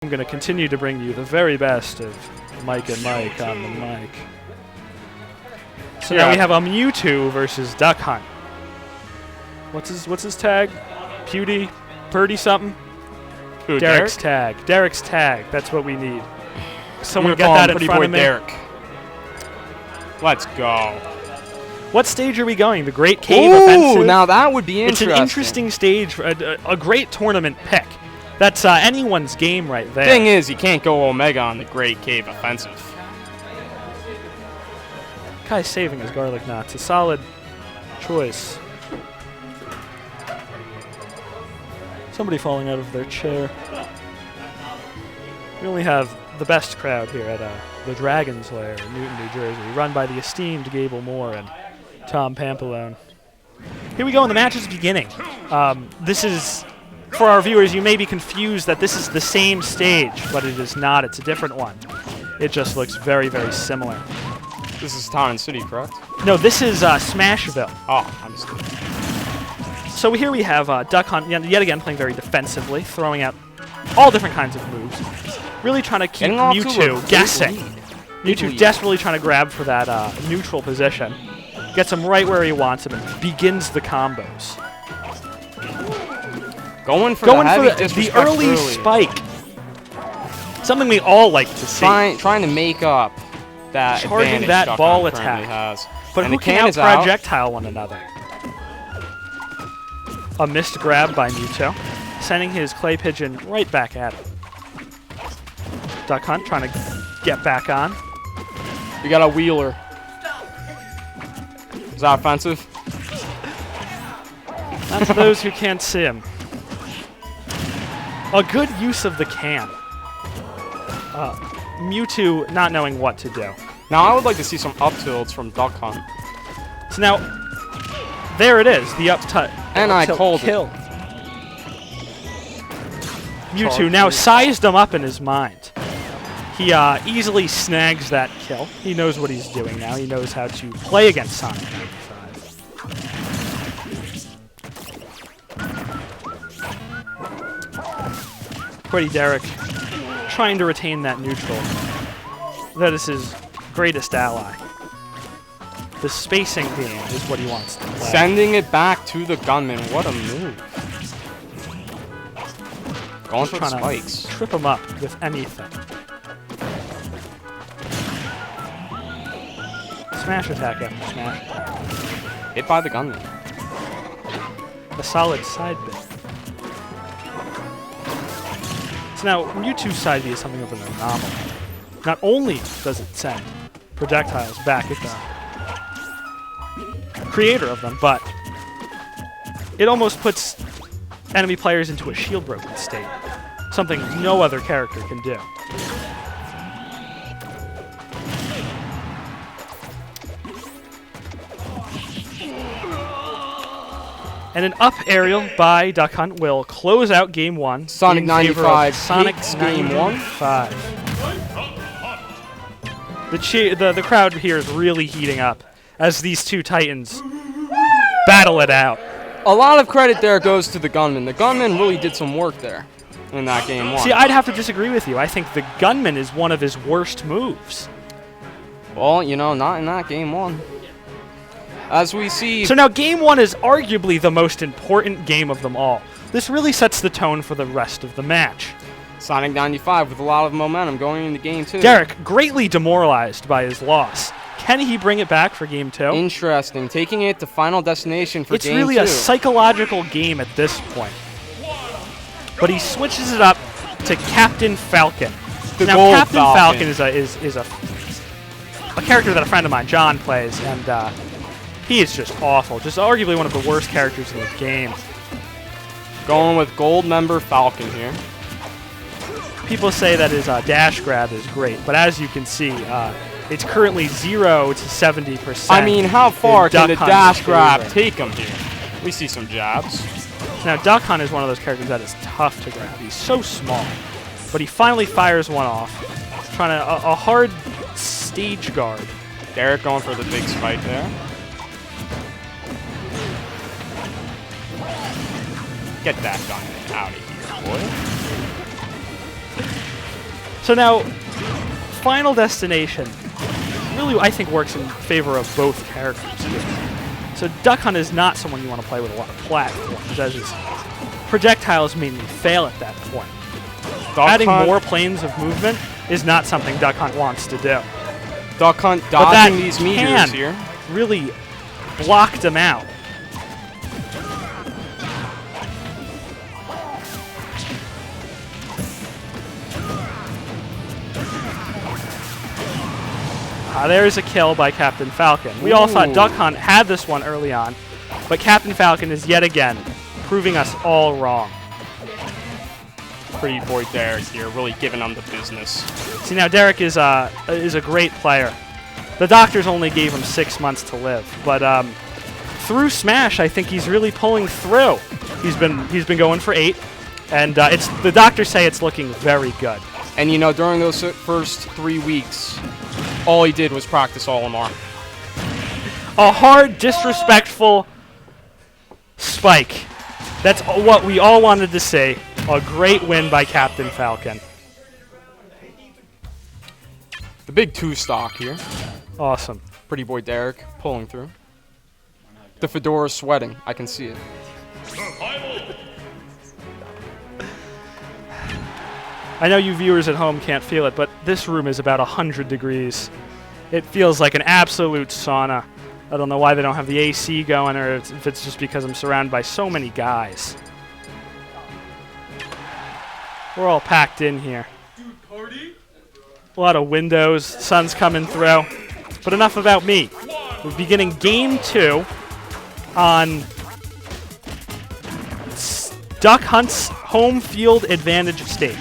I'm going to continue to bring you the very best of Mike and Mike on the mic. So now we have a Mewtwo versus Duck Hunt. What's his tag? Purdy something? Who, Derek's Derek? tag. Derek's tag. That's what we need. Someone We're get that in Pretty front Boy of me. Derek. Let's go. What stage are we going? The Great Cave Ooh, Offensive? now that would be interesting. It's an interesting stage, a great tournament pick. That's anyone's game right there. Thing is, you can't go Omega on the Great Cave Offensive. Guy's saving his garlic knots. A solid choice. Somebody falling out of their chair. We only have the best crowd here at the Dragon's Lair in Newton, New Jersey, run by the esteemed Gable Moore and Tom Pampalone. Here we go, and the match is beginning. This is, for our viewers, you may be confused that this is the same stage, but it is not. It's a different one. It just looks very, very similar. This is Town and City, correct? No, this is Smashville. Oh, I'm stupid. So here we have Duck Hunt yet again playing very defensively, throwing out all different kinds of moves. Really trying to keep Mewtwo guessing. Mewtwo desperately trying to grab for that neutral position. Gets him right where he wants him and begins the combos. Going for the early spike. Something we all like to see. Trying to make up that charging advantage that ball Duck Hunt attack. has. But and who can out-projectile one another? A missed grab by Mewtwo, sending his Clay Pigeon right back at him. Duck Hunt trying to get back on. We got a wheeler. Is that offensive? That's for those who can't see him. A good use of the can. Mewtwo not knowing what to do. Now I would like to see some up tilts from Duck Hunt. So now, there it is, the up tilt. And I called kill. Mewtwo now sized him up in his mind. He easily snags that kill. He knows what he's doing now. He knows how to play against Sonic95. PwetyDerek trying to retain that neutral. That is his greatest ally. The spacing game is what he wants to play. Sending it back to the gunman. What a move. Going for the spikes. Trip him up with anything. Smash attack after smash attack. Hit by the gunman. A solid side bit. So now, Mewtwo's side B is something of an anomaly. Not only does it send projectiles back at the creator of them, but it almost puts enemy players into a shield broken state. Something no other character can do. And an up aerial by Duck Hunt will close out game one. Sonic95 takes game one. The crowd here is really heating up as these two titans battle it out. A lot of credit there goes to the gunman. The gunman really did some work there in that game one. See, I'd have to disagree with you. I think the gunman is one of his worst moves. Well, you know, not in that game one. As we see... So now game one is arguably the most important game of them all. This really sets the tone for the rest of the match. Sonic95 with a lot of momentum going into game two. Derek, greatly demoralized by his loss. Can he bring it back for game two? Interesting. Taking it to Final Destination for game two. It's really a psychological game at this point. But he switches it up to Captain Falcon. Now, Captain Falcon is a character that a friend of mine, John, plays, and he is just awful. Just arguably one of the worst characters in the game. Going with gold member Falcon here. People say that his dash grab is great, but as you can see, it's currently 0 to 70%. I mean, how far can the dash grab take him here? We see some jabs. Now, Duck Hunt is one of those characters that is tough to grab. He's so small, but he finally fires one off. Trying to a hard stage guard. Derek going for the big spike there. Get that gun out of here, boy. So now, Final Destination really, I think, works in favor of both characters here. So Duck Hunt is not someone you want to play with a lot of platforms, as his projectiles mainly fail at that point. Adding more planes of movement is not something Duck Hunt wants to do. Duck Hunt dodging these meteors here. Really blocked them out. There's a kill by Captain Falcon. We all thought Duck Hunt had this one early on, but Captain Falcon is yet again proving us all wrong. PwetyDerek here, really giving them the business. See, now Derek is a great player. The doctors only gave him 6 months to live, but through Smash, I think he's really pulling through. He's been going for 8, and the doctors say it's looking very good. And you know, during those first 3 weeks, all he did was practice Olimar. A hard, disrespectful spike. That's what we all wanted to see. A great win by Captain Falcon. The big 2-stock here. Awesome. PwetyDerek pulling through. The fedora sweating. I can see it. I know you viewers at home can't feel it, but this room is about 100 degrees. It feels like an absolute sauna. I don't know why they don't have the AC going, or if it's just because I'm surrounded by so many guys. We're all packed in here. A lot of windows, sun's coming through. But enough about me. We're beginning Game 2 on Duck Hunt's home field advantage stage.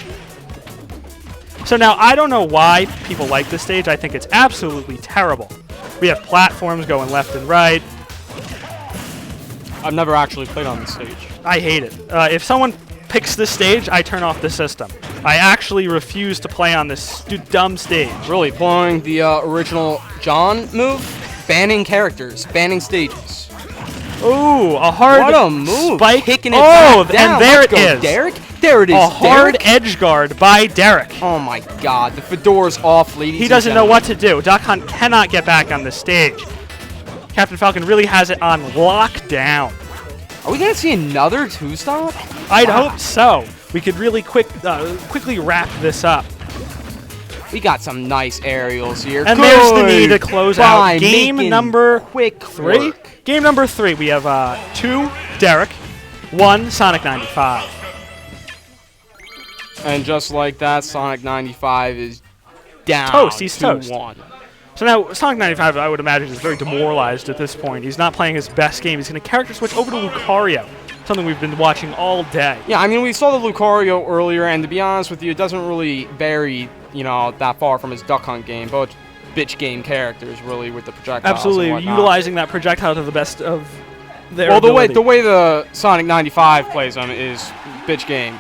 So now, I don't know why people like this stage. I think it's absolutely terrible. We have platforms going left and right. I've never actually played on this stage. I hate it. If someone picks this stage, I turn off the system. I actually refuse to play on this dumb stage. Really, pulling the original John move? Banning characters, banning stages. Ooh, a hard what a move. Spike. Kicking it back down. And there Let's it go, is. Derek. There it is, a hard Derek. edge guard by Derek. Oh my god, the fedora's off, ladies. He doesn't know what to do. Duck Hunt cannot get back on the stage. Captain Falcon really has it on lockdown. Are we going to see another 2-stop? I'd hope so. We could really quickly wrap this up. We got some nice aerials here. And Good. there's the need to close out game number quick 3. Work. Game number 3. We have 2 Derek, 1 Sonic95. And just like that, Sonic95 is down. Toast. He's toast. 2-1. So now, Sonic95, I would imagine, is very demoralized at this point. He's not playing his best game. He's going to character switch over to Lucario, something we've been watching all day. Yeah, I mean, we saw the Lucario earlier, and to be honest with you, it doesn't really vary, you know, that far from his Duck Hunt game. Both bitch game characters, really, with the projectiles. Absolutely, and utilizing that projectile to the best of their well, ability. the way the Sonic95 plays them is bitch game.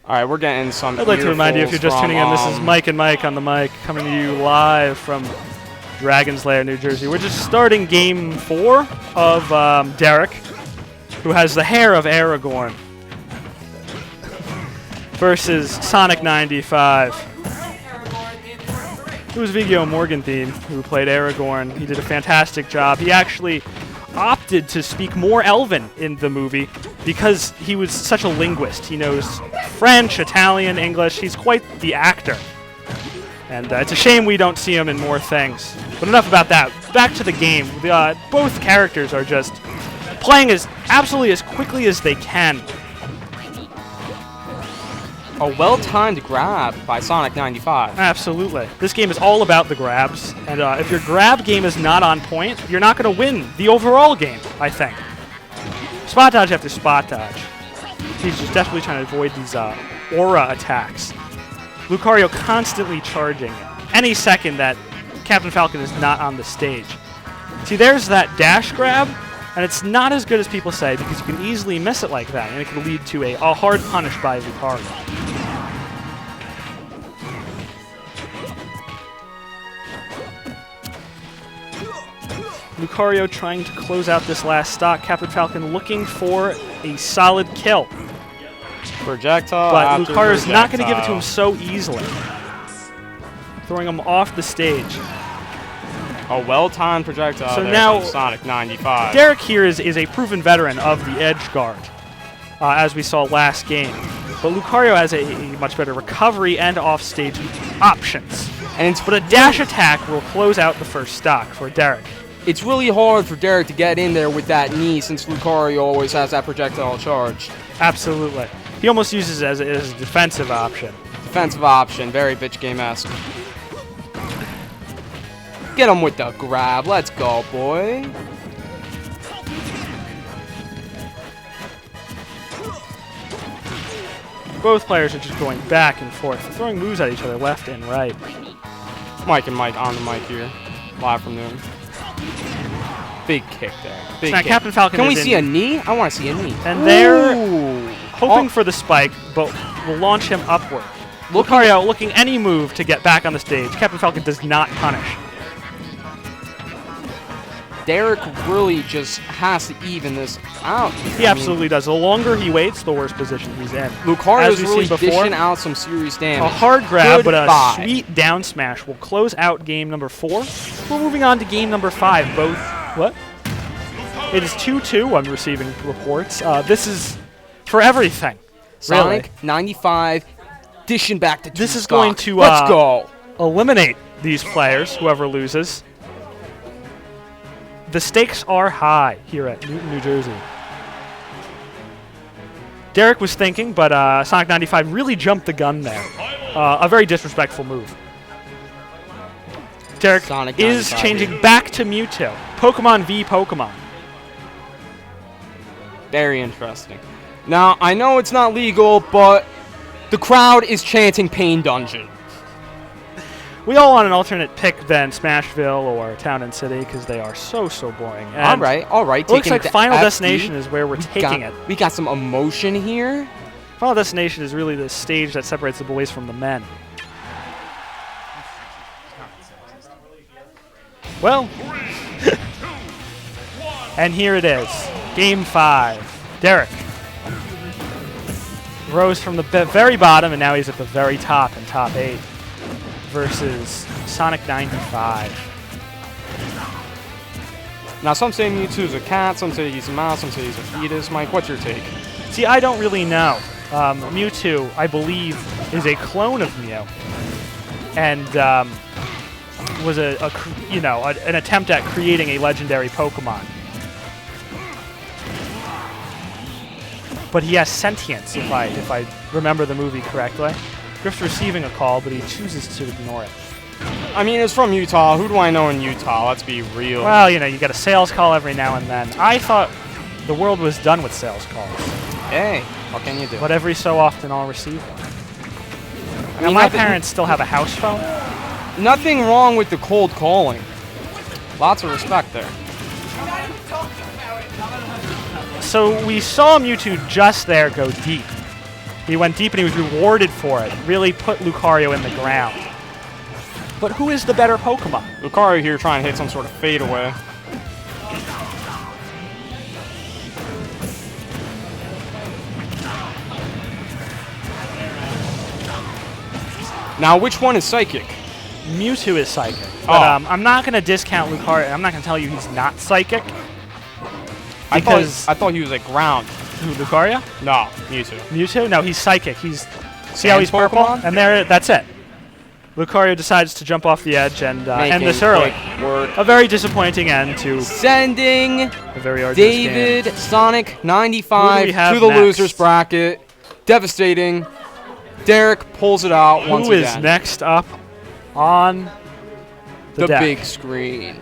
All right, we're getting some. I'd like to remind you, if you're just tuning in, this is Mike and Mike on the mic, coming to you live from Dragon's Lair, New Jersey. We're just starting Game 4 of Derek, who has the hair of Aragorn, versus Sonic95. It was Viggo Morganthien who played Aragorn. He did a fantastic job. He actually opted to speak more Elven in the movie because he was such a linguist. He knows French, Italian, English. He's quite the actor. And it's a shame we don't see him in more things. But enough about that. Back to the game. Both characters are just playing absolutely as quickly as they can. A well-timed grab by Sonic95. Absolutely. This game is all about the grabs, and if your grab game is not on point, you're not going to win the overall game, I think. Spot dodge after spot dodge. He's just definitely trying to avoid these aura attacks. Lucario constantly charging any second that Captain Falcon is not on the stage. See, there's that dash grab, and it's not as good as people say because you can easily miss it like that, and it can lead to a hard punish by Lucario. Lucario trying to close out this last stock. Captain Falcon looking for a solid kill. Projectile. But after Lucario's not going to give it to him projectile. so easily. Throwing him off the stage. A well-timed projectile So there now from Sonic95. Derek here is a proven veteran of the edge guard, as we saw last game. But Lucario has a much better recovery and off-stage options. But a dash attack will close out the first stock for Derek. It's really hard for Derek to get in there with that knee since Lucario always has that projectile charge. Absolutely. He almost uses it as a defensive option. Defensive option, very bitch game-esque. Get him with the grab. Let's go, boy. Both players are just going back and forth, throwing moves at each other left and right. Mike and Mike on the mic here. Live from noon. Big kick there. Big Now kick. Captain Falcon Can we is see in, a knee? I want to see a knee. And they're Ooh. hoping for the spike, but will launch him upward. Lucario looking any move to get back on the stage. Captain Falcon does not punish. Derek really just has to even this out. He absolutely does. The longer he waits, the worse position he's in. Lucario's As we've really seen before, dishing out some serious damage. a hard grab, but a Goodbye. sweet down smash will close out game number 4. We're moving on to game number 5. Both, what? It is 2-2 on receiving reports. This is for everything. Really. Sonic95 dishing back to two This is stock. going to Let's go. eliminate these players, whoever loses. The stakes are high here at Newton, New Jersey. Derek was thinking, but Sonic95 really jumped the gun there. A very disrespectful move. Derek Sonic is 95 changing here. back to Mewtwo. Pokemon v Pokemon. Very interesting. Now, I know it's not legal, but the crowd is chanting Pain Dungeon. We all want an alternate pick than Smashville or Town and City because they are so boring. And All right. it looks taking like it to Final FD. Destination is where we're taking it. We got some emotion here. Final Destination is really the stage that separates the boys from the men. Well, and here it is, Game 5. Derek rose from the very bottom, and now he's at the very top in top 8 versus Sonic95. Now, some say Mewtwo's a cat, some say he's a mouse, some say he's a fetus. Mike, what's your take? See, I don't really know. Mewtwo, I believe, is a clone of Mew, and was an attempt at creating a legendary Pokemon. But he has sentience, if I remember the movie correctly. Griff's receiving a call, but he chooses to ignore it. I mean, it's from Utah. Who do I know in Utah? Let's be real. Well, you get a sales call every now and then. I thought the world was done with sales calls. Hey, what can you do? But every so often I'll receive one. Now, mean, my nothing- parents still have a house phone. Nothing wrong with the cold calling. Lots of respect there. So we saw Mewtwo just there go deep. He went deep and he was rewarded for it. Really put Lucario in the ground. But who is the better Pokemon? Lucario here trying to hit some sort of fadeaway. Now, which one is psychic? Mewtwo is psychic. But Oh. I'm not going to discount Lucario. I'm not going to tell you he's not psychic. I Because thought he was like ground. who, Lucario? No, Mewtwo. Mewtwo? No, he's psychic. See how he's Sand purple? Pokemon? And that's it. Lucario decides to jump off the edge and end this early. quick work. A very disappointing end to Sending a very arduous David game. Sonic95 Who do we have to the next? losers bracket. Devastating. Derek pulls it out once Who is again. next up on the deck? big screen.